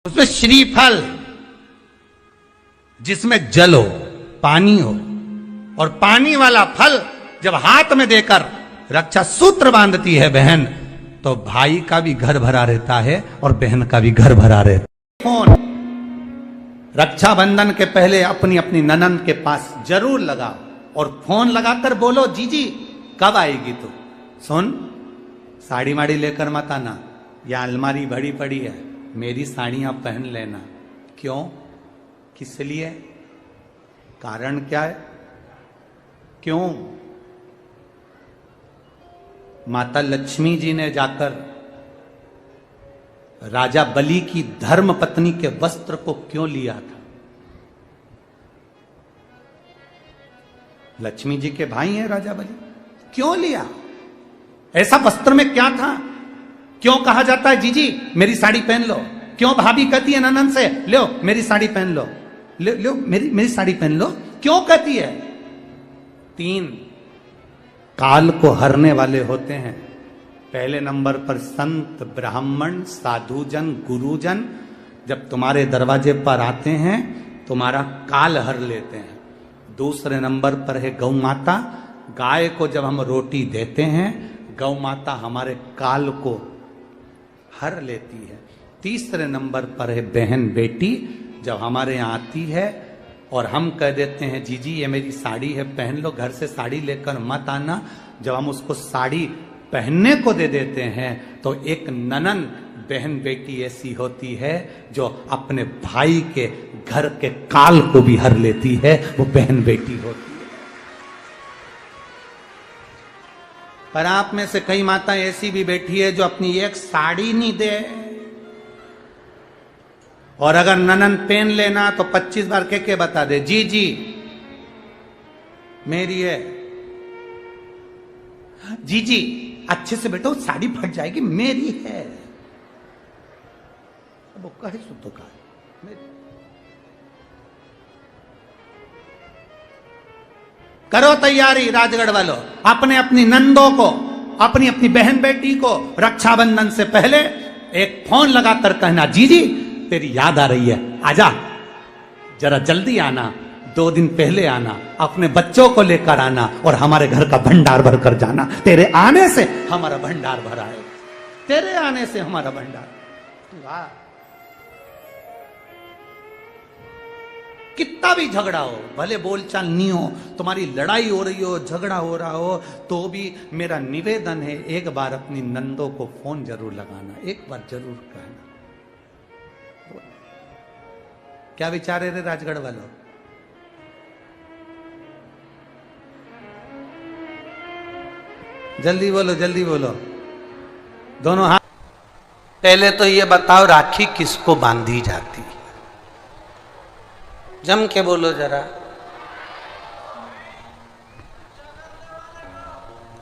उसमें श्रीफल, जिसमें जल हो, पानी हो, और पानी वाला फल जब हाथ में देकर रक्षा सूत्र बांधती है बहन, तो भाई का भी घर भरा रहता है और बहन का भी घर भरा रहता है। फोन रक्षाबंधन के पहले अपनी अपनी ननंद के पास जरूर लगाओ और फोन लगाकर बोलो, जीजी कब आएगी तू? सुन, साड़ी माड़ी लेकर मत आना, या अलमारी भरी पड़ी है, मेरी साड़ी आप पहन लेना। क्यों? किस लिए? कारण क्या है? क्यों? माता लक्ष्मी जी ने जाकर राजा बलि की धर्म पत्नी के वस्त्र को क्यों लिया था? लक्ष्मी जी के भाई हैं राजा बलि, क्यों लिया? ऐसा वस्त्र में क्या था? क्यों कहा जाता है जीजी मेरी साड़ी पहन लो? क्यों भाभी कहती है ननंद से, लो मेरी साड़ी पहन लो, लो मेरी साड़ी पहन लो? क्यों कहती है? 3 काल को हरने वाले होते हैं। पहले नंबर पर संत, ब्राह्मण, साधुजन, गुरुजन जब तुम्हारे दरवाजे पर आते हैं तुम्हारा काल हर लेते हैं। दूसरे नंबर पर है गौ माता। गाय को जब हम रोटी देते हैं गौ माता हमारे काल को हर लेती है। तीसरे नंबर पर है बहन बेटी, जब हमारे यहाँ आती है और हम कह देते हैं जीजी ये मेरी साड़ी है पहन लो, घर से साड़ी लेकर मत आना, जब हम उसको साड़ी पहनने को दे देते हैं तो एक ननन बहन बेटी ऐसी होती है जो अपने भाई के घर के काल को भी हर लेती है, वो बहन बेटी होती है। पर आप में से कई माता ऐसी भी बैठी है जो अपनी एक साड़ी नहीं दे, और अगर ननन पहन लेना तो 25 बार के बता दे, जी जी मेरी है, जी जी अच्छे से बैठो साड़ी फट जाएगी, मेरी है। अब वो कहे सो तो कहे करो तैयारी राजगढ़ वालों, अपने अपनी नंदों को, अपनी अपनी बहन बेटी को रक्षाबंधन से पहले एक फोन लगाकर कहना, जीजी तेरी याद आ रही है, आजा जरा जल्दी आना, 2 दिन पहले आना, अपने बच्चों को लेकर आना और हमारे घर का भंडार भर कर जाना। तेरे आने से हमारा भंडार भरा है, तेरे आने से हमारा भंडार। वाह, कितना भी झगड़ा हो, भले बोलचाल नहीं हो, तुम्हारी लड़ाई हो रही हो, झगड़ा हो रहा हो, तो भी मेरा निवेदन है एक बार अपनी नंदों को फोन जरूर लगाना, एक बार जरूर कहना। क्या विचार है रे राजगढ़ वालों? जल्दी बोलो, जल्दी बोलो, दोनों हाथ। पहले तो ये बताओ राखी किसको बांधी जाती है? जम के बोलो जरा,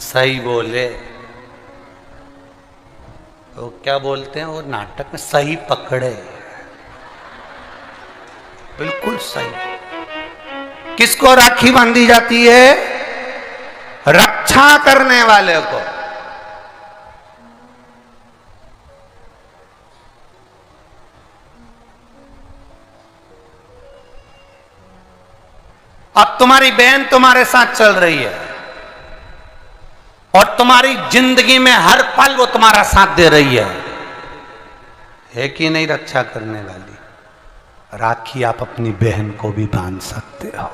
सही बोले। वो क्या बोलते हैं वो नाटक में, सही पकड़े, बिल्कुल सही। किसको राखी बांधी जाती है? रक्षा करने वाले को। अब तुम्हारी बहन तुम्हारे साथ चल रही है और तुम्हारी जिंदगी में हर पल वो तुम्हारा साथ दे रही है कि नहीं? रक्षा करने वाली राखी आप अपनी बहन को भी बांध सकते हो।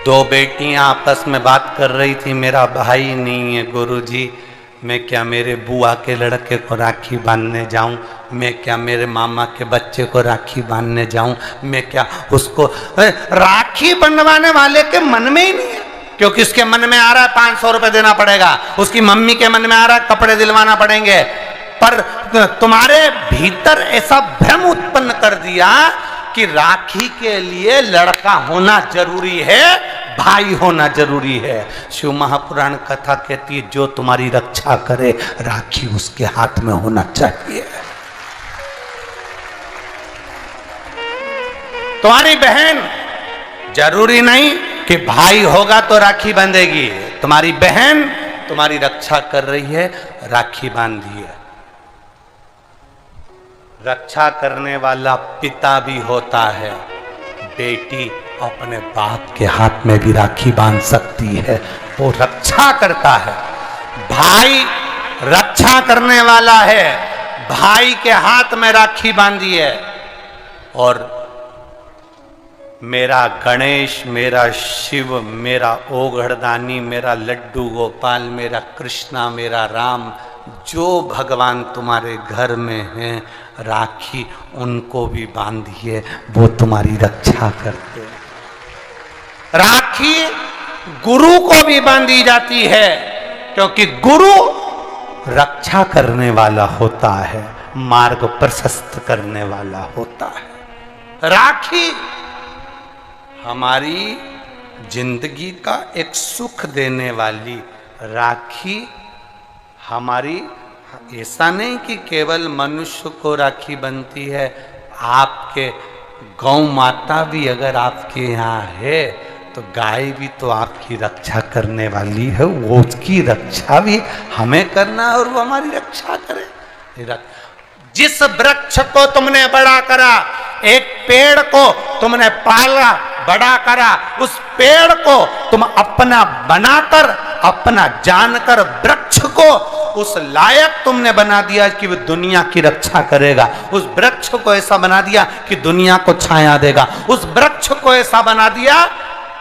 दो बेटियां आपस में बात कर रही थी, मेरा भाई नहीं है गुरुजी, मैं क्या मेरे बुआ के लड़के को राखी बांधने जाऊं? मैं क्या मेरे मामा के बच्चे को राखी बांधने जाऊं? मैं क्या उसको राखी बंधवाने वाले के मन में ही नहीं है, क्योंकि उसके मन में आ रहा है 500 रुपए देना पड़ेगा, उसकी मम्मी के मन में आ रहा है कपड़े दिलवाना पड़ेंगे। पर तुम्हारे भीतर ऐसा भ्रम उत्पन्न कर दिया कि राखी के लिए लड़का होना जरूरी है, भाई होना जरूरी है। शिव महापुराण कथा कहती है जो तुम्हारी रक्षा करे राखी उसके हाथ में होना चाहिए। तुम्हारी बहन जरूरी नहीं कि भाई होगा तो राखी बंधेगी, तुम्हारी बहन तुम्हारी रक्षा कर रही है, राखी बांधिए। रक्षा करने वाला पिता भी होता है। बेटी अपने बाप के हाथ में भी राखी बांध सकती है, वो रक्षा करता है। भाई रक्षा करने वाला है, भाई के हाथ में राखी बांधी है। और मेरा गणेश, मेरा शिव, मेरा ओघड़दानी, मेरा लड्डू गोपाल, मेरा कृष्णा, मेरा राम, जो भगवान तुम्हारे घर में हैं, राखी उनको भी बांधिए, वो तुम्हारी रक्षा करते हैं। राखी गुरु को भी बांधी जाती है, क्योंकि गुरु रक्षा करने वाला होता है, मार्ग प्रशस्त करने वाला होता है। राखी हमारी जिंदगी का एक सुख देने वाली, राखी हमारी, ऐसा नहीं कि केवल मनुष्य को राखी बनती है, आपके गौ माता भी अगर आपके यहाँ है तो गाय भी तो आपकी रक्षा करने वाली है, वो उसकी रक्षा भी हमें करना है और वो हमारी रक्षा करे। जिस वृक्ष को तुमने बड़ा करा, एक पेड़ को तुमने पाला, बड़ा करा, उस पेड़ को तुम अपना बनाकर, अपना जानकर वृक्ष को उस लायक तुमने बना दिया कि वो दुनिया की रक्षा करेगा। उस वृक्ष को ऐसा बना दिया कि दुनिया को छाया देगा। उस वृक्ष को ऐसा बना दिया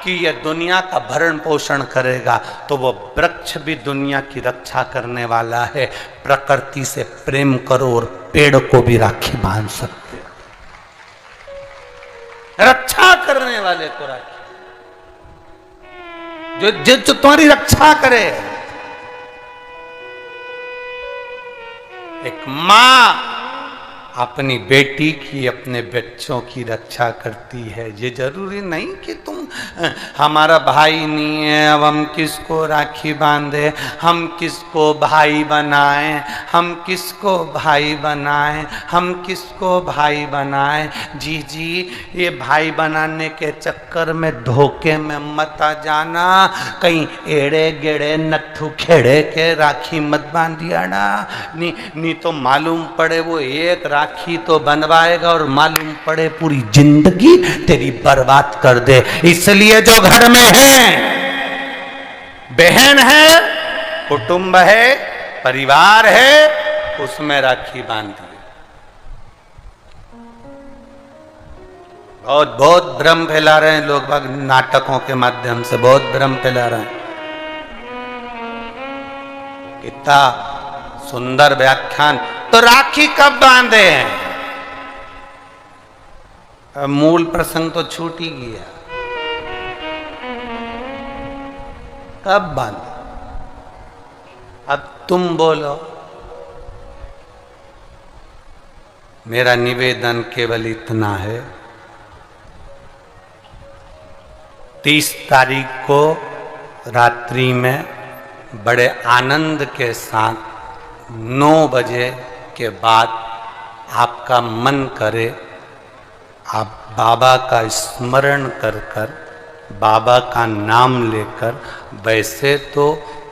कि यह दुनिया का भरण पोषण करेगा। तो वो वृक्ष भी दुनिया की रक्षा करने वाला है। प्रकृति से प्रेम करो और पेड़ को भी राखी बांध सकते हो। रक्षा करने वाले को राखी, जो तुम्हारी रक्षा करे। एक मां अपनी बेटी की, अपने बच्चों की रक्षा करती है। ये जरूरी नहीं कि तुम हमारा भाई नहीं है, अब हम किसको राखी बांधे, हम किसको भाई बनाएं, हम किसको भाई बनाएं, हम किसको भाई बनाएं। जी जी, ये भाई बनाने के चक्कर में धोखे में मत आ जाना, कहीं एड़े गेड़े नट्ठू खेड़े के राखी मत बांधिया ना। नहीं तो मालूम पड़े वो एक राखी तो बनवाएगा और मालूम पड़े पूरी जिंदगी तेरी बर्बाद कर दे। इसलिए जो घर में है, बहन है, कुटुंब है, परिवार है, उसमें राखी बांधिए। बहुत बहुत भ्रम फैला रहे हैं लोग बाग, नाटकों के माध्यम से बहुत भ्रम फैला रहे हैं। कितना सुंदर व्याख्यान। तो राखी कब बांधे हैं? मूल प्रसंग तो छूट ही गया। कब बांधे? अब तुम बोलो। मेरा निवेदन केवल इतना है, 30 तारीख को रात्रि में बड़े आनंद के साथ 9 बजे के बाद आपका मन करे, आप बाबा का स्मरण कर कर, बाबा का नाम लेकर, वैसे तो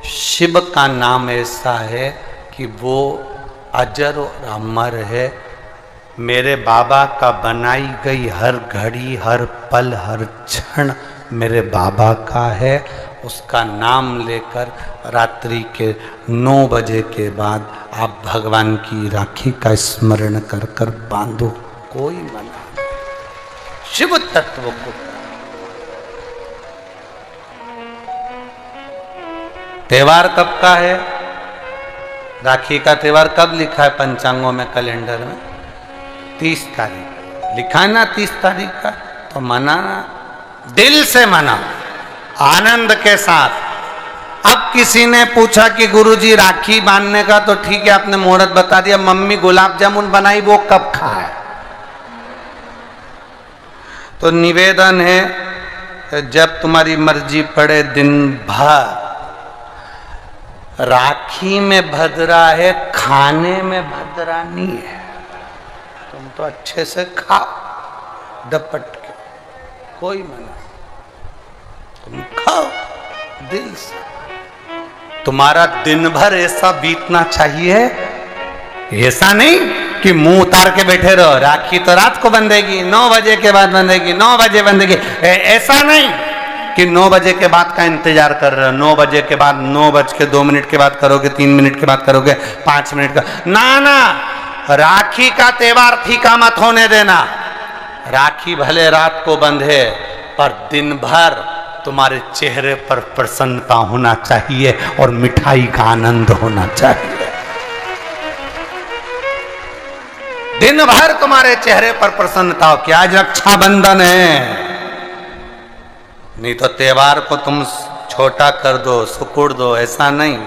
शिव का नाम ऐसा है कि वो अजर और अमर है। मेरे बाबा का बनाई गई हर घड़ी, हर पल, हर क्षण मेरे बाबा का है। उसका नाम लेकर रात्रि के 9 बजे के बाद आप भगवान की राखी का स्मरण कर कर बांधो, कोई मना नहीं। शिव तत्व को त्योहार कब का है? राखी का त्योहार कब लिखा है पंचांगों में, कैलेंडर में? 30 तारीख लिखा है ना। 30 तारीख का तो मनाना, दिल से मना, आनंद के साथ। अब किसी ने पूछा कि गुरुजी राखी बांधने का तो ठीक है, आपने मुहूर्त बता दिया, मम्मी गुलाब जामुन बनाई, वो कब खाए? तो निवेदन है, जब तुम्हारी मर्जी पड़े दिन भर। राखी में भद्रा है, खाने में भद्रा नहीं है। तुम तो अच्छे से खाओ डपट के, कोई मना, तुम खाओ दिल से। तुम्हारा दिन भर ऐसा बीतना चाहिए, ऐसा नहीं कि मुंह उतार के बैठे रहो। राखी तो रात को बंधेगी, 9 बजे के बाद बंधेगी, 9 बजे बंधेगी। ऐसा नहीं कि 9 बजे के बाद का इंतजार कर रहे हो। 9 बजे के बाद 9:02 के बाद करोगे, 3 मिनट के बाद करोगे, 5 मिनट का ना ना। राखी का त्योहार फीका मत होने देना। राखी भले रात को बंधे, पर दिन भर तुम्हारे चेहरे पर प्रसन्नता होना चाहिए और मिठाई का आनंद होना चाहिए। दिन भर तुम्हारे चेहरे पर प्रसन्नता हो कि आज रक्षाबंधन है। नहीं तो त्योहार को तुम छोटा कर दो, सुकुड़ दो, ऐसा नहीं।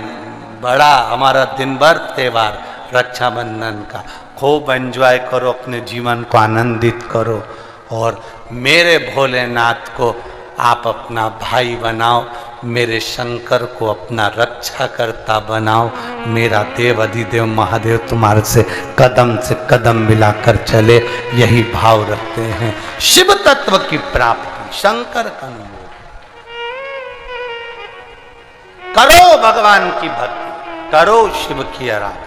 बड़ा हमारा दिन भर त्योहार रक्षाबंधन का, खूब एंजॉय करो, अपने जीवन को आनंदित करो और मेरे भोलेनाथ को आप अपना भाई बनाओ, मेरे शंकर को अपना रक्षा करता बनाओ। मेरा देव अधिदेव महादेव तुम्हारे से कदम मिलाकर चले, यही भाव रखते हैं। शिव तत्व की प्राप्ति, शंकर का अनुभव करो, भगवान की भक्ति करो, शिव की आराधना।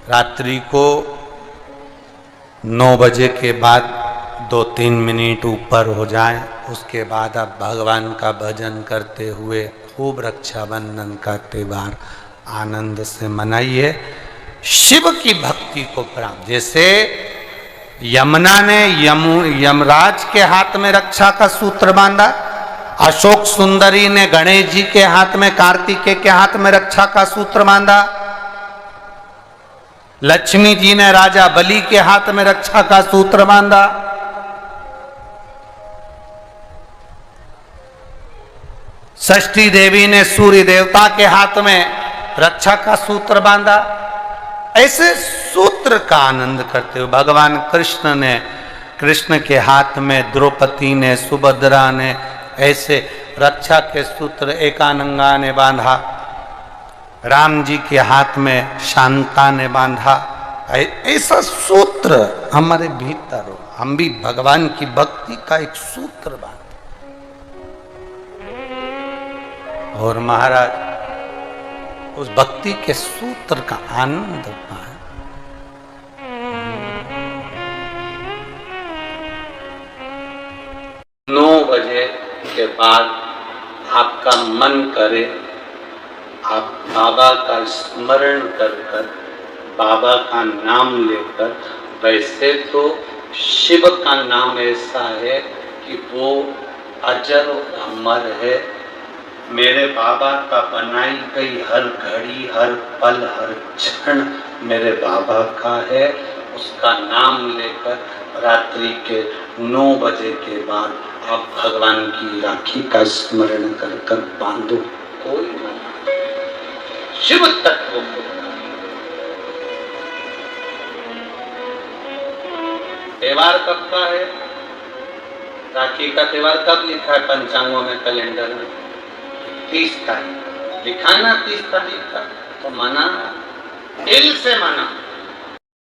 रात्रि को 9 बजे के बाद 2-3 मिनट ऊपर हो जाए, उसके बाद आप भगवान का भजन करते हुए खूब रक्षाबंधन का त्योहार आनंद से मनाइए। शिव की भक्ति को प्राप्त, जैसे यमुना ने यमराज के हाथ में रक्षा का सूत्र बांधा, अशोक सुंदरी ने गणेश जी के हाथ में, कार्तिकेय के हाथ में रक्षा का सूत्र बांधा, लक्ष्मी जी ने राजा बलि के हाथ में रक्षा का सूत्र बांधा, षष्ठी देवी ने सूर्य देवता के हाथ में रक्षा का सूत्र बांधा। ऐसे सूत्र का आनंद करते हुए भगवान कृष्ण के हाथ में द्रौपदी ने, सुभद्रा ने ऐसे रक्षा के सूत्र एकानंगा ने बांधा, राम जी के हाथ में शांता ने बांधा। ऐसा सूत्र हमारे भीतर हो, हम भी भगवान की भक्ति का एक सूत्र बांधे। और महाराज उस भक्ति के सूत्र का आनंद पाए। 9 बजे के बाद आपका मन करे, आप बाबा का स्मरण कर बाबा का नाम लेकर, वैसे तो शिव का नाम ऐसा है कि वो अजर और अमर है। मेरे बाबा का बनाई गई हर घड़ी, हर पल, हर क्षण मेरे बाबा का है। उसका नाम लेकर रात्रि के 9 बजे के बाद आप भगवान की राखी का स्मरण कर बांधो, कोई मना। शिव तत्व को त्योहार कब का है? राखी का त्योहार कब लिखा है पंचांगों में, कैलेंडर में? 30 तारीख लिखा ना, 30 तारीख का। तो मना, दिल से मना।